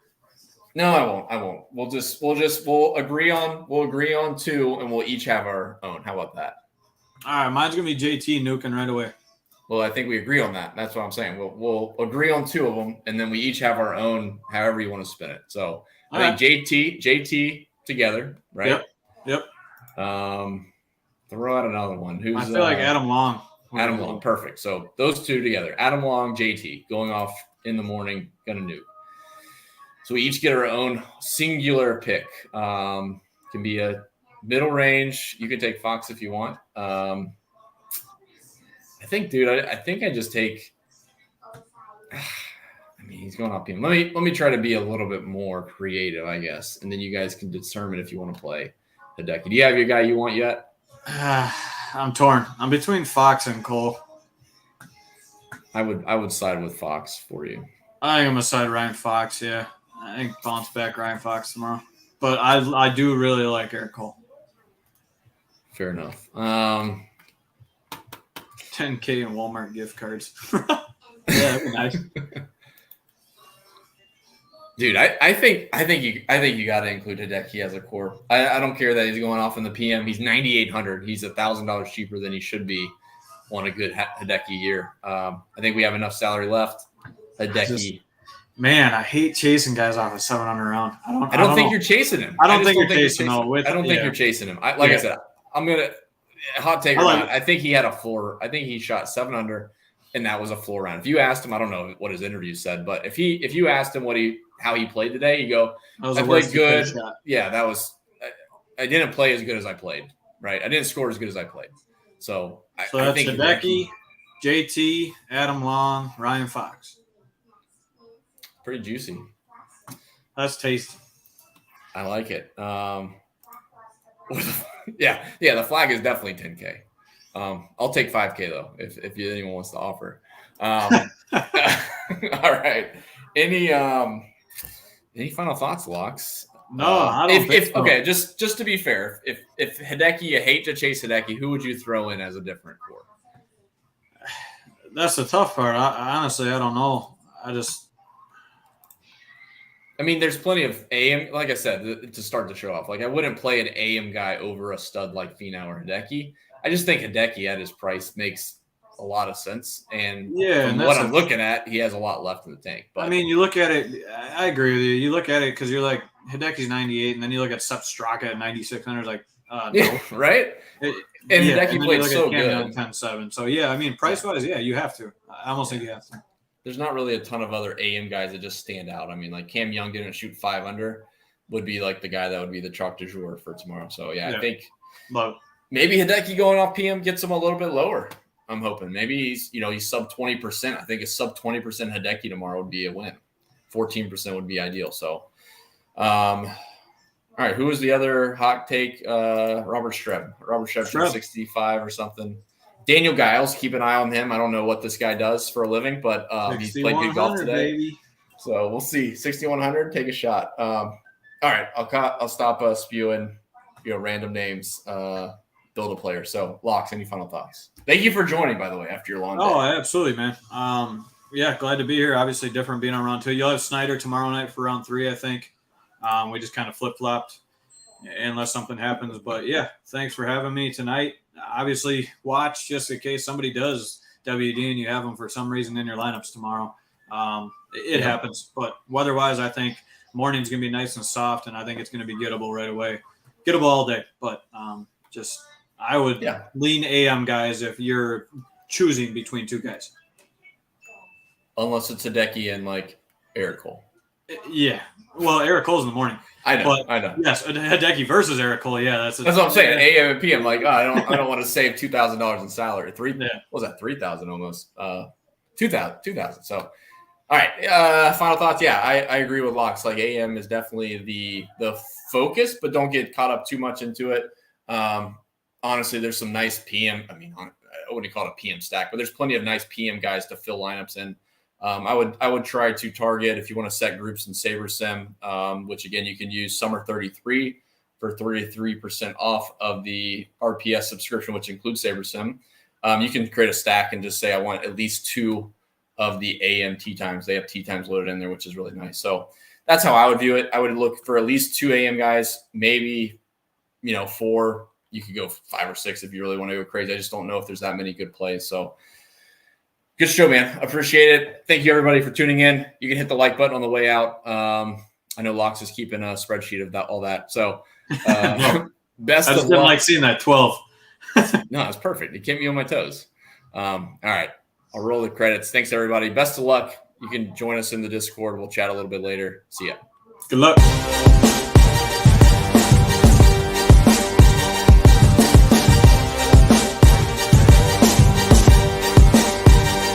No, I won't. We'll agree on 2, and we'll each have our own. How about that? All right, mine's going to be JT nuking right away. Well, I think we agree on that. That's what I'm saying. We'll agree on 2 of them, and then we each have our own, however you want to spin it. So I think JT together, right? Yep. Throw out another one. I feel like Adam Long. Adam Long, perfect. So those 2 together, Adam Long, JT, going off in the morning, gonna nuke. So we each get our own singular pick. Can be a middle range. You can take Fox if you want. I think, dude, I think I just take. I mean, he's going off. Let me try to be a little bit more creative, I guess, and then you guys can determine if you want to play Hideki. Do you have your guy you want yet? I'm torn. I'm between Fox and Cole. I would side with Fox for you. I think I'm gonna side Ryan Fox. Yeah, I think bounce back Ryan Fox tomorrow. But I do really like Eric Cole. Fair enough. 10K in Walmart gift cards. Yeah, that'd be nice. Dude, I think you got to include Hideki as a core. I don't care that he's going off in the PM. He's 9,800. He's $1,000 cheaper than he should be on a good Hideki year. I think we have enough salary left. Hideki. Man, I hate chasing guys off a 700 round. I don't think you're chasing him. I don't think you're chasing him. I don't think you're chasing him. I said, I'm gonna hot take or not. I think he had a floor. I think he shot 7 under, and that was a floor round. If you asked him, I don't know what his interview said, but if you asked him how he played today, you go, I played good. Yeah, that was I didn't play as good as I played, right? I didn't score as good as I played. So that's Hideki, JT, Adam Long, Ryan Fox. Pretty juicy. That's tasty. I like it. Yeah, the flag is definitely 10K. I'll take 5K though, if anyone wants to offer. All right. Any final thoughts, Locks? No, I don't think so. Okay, just to be fair, if Hideki, you hate to chase Hideki, who would you throw in as a different core? That's the tough part. Honestly, I don't know. I mean, there's plenty of AM, like I said, to start the show off. Like, I wouldn't play an AM guy over a stud like Finau or Hideki. I just think Hideki at his price makes a lot of sense. And from what I'm looking at, he has a lot left in the tank. But I mean, you look at it, I agree with you. You look at it because you're like, Hideki's 98, and then you look at Sepp Straka at 9,600, like, no. Yeah, right? Hideki played so good. 10-7. So, yeah, I mean, price-wise, yeah, you have to. I almost think you have to. There's not really a ton of other AM guys that just stand out. I mean, like Cam Young didn't shoot 5 under, would be like the guy that would be the chalk du jour for tomorrow. So, yeah. I think maybe Hideki going off PM gets him a little bit lower. I'm hoping. Maybe he's sub 20%. I think a sub 20% Hideki tomorrow would be a win. 14% would be ideal. So, all right. Who was the other hot take? Robert Streb. Robert Streb 65 or something. Daniel Giles, keep an eye on him. I don't know what this guy does for a living, but he's played good golf today. Baby. So we'll see. 6,100, take a shot. All right, I'll stop spewing random names. Build a player. So, Locks, any final thoughts? Thank you for joining, by the way, after your long day. Oh, absolutely, man. Yeah, glad to be here. Obviously different being on round 2. You'll have Snyder tomorrow night for round 3, I think. We just kind of flip-flopped unless something happens. But, yeah, thanks for having me tonight. Obviously, watch just in case somebody does WD and you have them for some reason in your lineups tomorrow. It happens. But weather-wise, I think morning's going to be nice and soft, and I think it's going to be gettable right away. Gettable all day. But I would lean AM guys if you're choosing between 2 guys. Unless it's Hideki and, like, Eric Cole. Yeah. Well, Eric Cole's in the morning. I know. Yes, Hideki versus Eric Cole. Yeah, that's what I'm saying. AM and PM, like, I don't want to save $2,000 in salary. What was that? 3,000 almost. 2,000. So, all right. Final thoughts. Yeah, I agree with Locks. Like, AM is definitely the focus, but don't get caught up too much into it. Honestly, there's some nice PM. I mean, I wouldn't call it a PM stack, but there's plenty of nice PM guys to fill lineups in. I would try to target if you want to set groups in SaberSim, which again you can use Summer 33 for 33% off of the RPS subscription, which includes SaberSim. You can create a stack and just say I want at least 2 of the AM tee times. They have tee times loaded in there, which is really nice. So that's how I would view it. I would look for at least 2 AM guys, maybe 4. You could go 5 or 6 if you really want to go crazy. I just don't know if there's that many good plays. So. Good show, man. Appreciate it. Thank you, everybody, for tuning in. You can hit the like button on the way out. I know Locks is keeping a spreadsheet of all that. So, best I just didn't like seeing that 12. No, it's perfect. It kept me on my toes. All right. I'll roll the credits. Thanks, everybody. Best of luck. You can join us in the Discord. We'll chat a little bit later. See ya. Good luck.